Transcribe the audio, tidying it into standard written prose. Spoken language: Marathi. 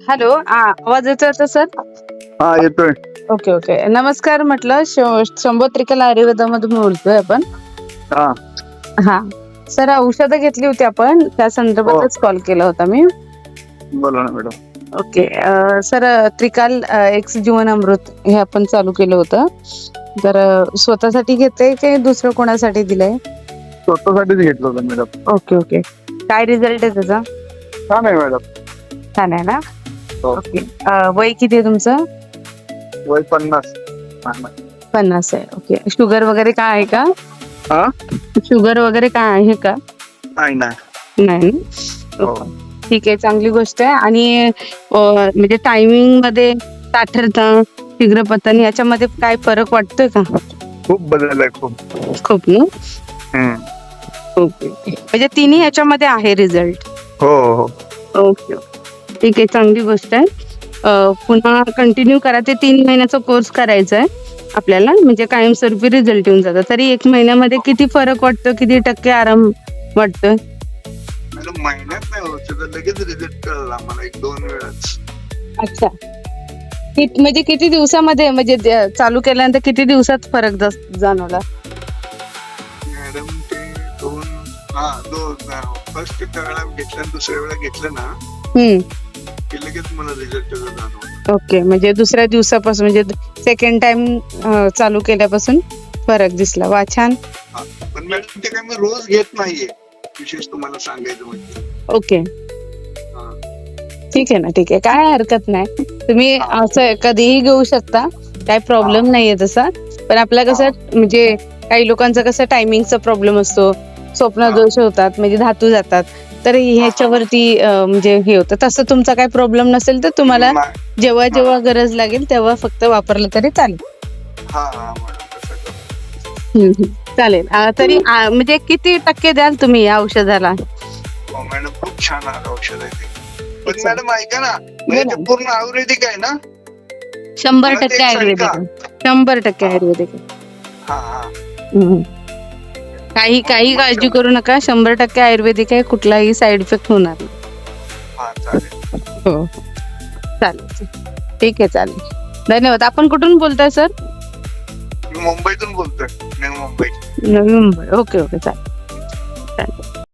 हॅलो, आवाज येतोय आता सर? हा येतोय. Okay okay. नमस्कार म्हटलं. शंभो त्रिकल आयुर्वेदामधून बोलतोय आपण. हा हा सर, औषधं घेतली होती आपण, त्या हो, संदर्भातच कॉल केला होता मी. बोला ना मॅडम. ओके. सर, त्रिकाल एक्स जीवन अमृत हे आपण चालू केलं होतं. तर स्वतःसाठी घेतलंय की दुसरं कोणासाठी दिलंय? स्वतःसाठीच घेतलं होतं मॅडम. Okay okay. काय रिझल्ट आहे त्याचा? छान आहे मॅडम. छान आहे ना? हो. ओके. वय किती आहे तुमचं? वय 50. 50 आहे. ओके. शुगर वगैरे काय आहे का? हा शुगर वगैरे काय आहे का? नाही ना. नाही. हो. ओके. ठीक आहे, चांगली गोष्ट आहे. आणि म्हणजे टायमिंग मध्ये साठरता, शीघ्रपतन याच्यामध्ये काय फरक वाटतोय का? खूप बदल आहे खूप. खूप ना? हम्म. ओके. म्हणजे तिन्ही ह्याच्यामध्ये आहे रिझल्ट. हो हो. Okay okay. ठीक आहे, चांगली गोष्ट आहे. पुन्हा कंटिन्यू करा. ते 3 महिन्याचा कोर्स करायचा आहे आपल्याला, म्हणजे कायमस्वरूपी रिझल्ट येऊन जातात. तरी 1 महिन्यामध्ये किती फरक वाटतो, किती टक्के आराम वाटतोय? मॅडम महिन्यात नाही होत, तर लगेच रिझल्ट कळला मला 1-2 वेळाच. अच्छा. म्हणजे किती दिवसामध्ये, म्हणजे चालू केल्यानंतर किती दिवसात फरक जाणवला? मॅडम ते दोन फर्स्ट वेळा घेतलं आणि दुसऱ्या वेळा घेतलं ना की लगेच मला रिझल्ट जाणवला. ओके. म्हणजे दुसऱ्या दिवसापासून, म्हणजे सेकंड टाइम चालू केल्यापासून फरक दिसला. वा, छान. हा. पण मॅडम ते काय मी रोज घेत नाहीये, विशेष तुम्हाला सांगायचं म्हणजे. ओके. हा. ठीक आहे ना, ठीक आहे, काय हरकत नाही. तुम्ही असं कधीही घेऊ शकता, काय प्रॉब्लेम नाहीये तसा. पण आपला कसं, म्हणजे काही लोकांचा कसं टायमिंगचा प्रॉब्लेम असतो, स्वप्नदोष होतात, म्हणजे धातू जातात, तर ह्याच्यावरती म्हणजे हे होतं. तसं तुमचा काही प्रॉब्लेम नसेल तर तुम्हाला जेव्हा जेव्हा गरज लागेल तेव्हा फक्त वापरलं तरी चालेल. हा मॅडम तसं करू. चालेल. तरी म्हणजे किती टक्के द्याल तुम्ही या औषधाला? हो मॅडम, खूप छान औषध आहे ते. पण मॅडम ऐका ना, म्हणजे ते पूर्ण आयुर्वेदिक आहे ना? 100% आयुर्वेदिक आहे. 100% आयुर्वेदिक आहे. हा हा. काही काळजी करू नका. 100% आयुर्वेदिक आहे. कुठलाही साईड इफेक्ट होणार नाही. हा चालेल. हो, चालेल. ठीक आहे, चालेल. धन्यवाद. आपण कुठून बोलताय सर? मी मुंबईतून बोलतोय. नवी मुंबई. नवी मुंबई. ओके ओके, चालेल.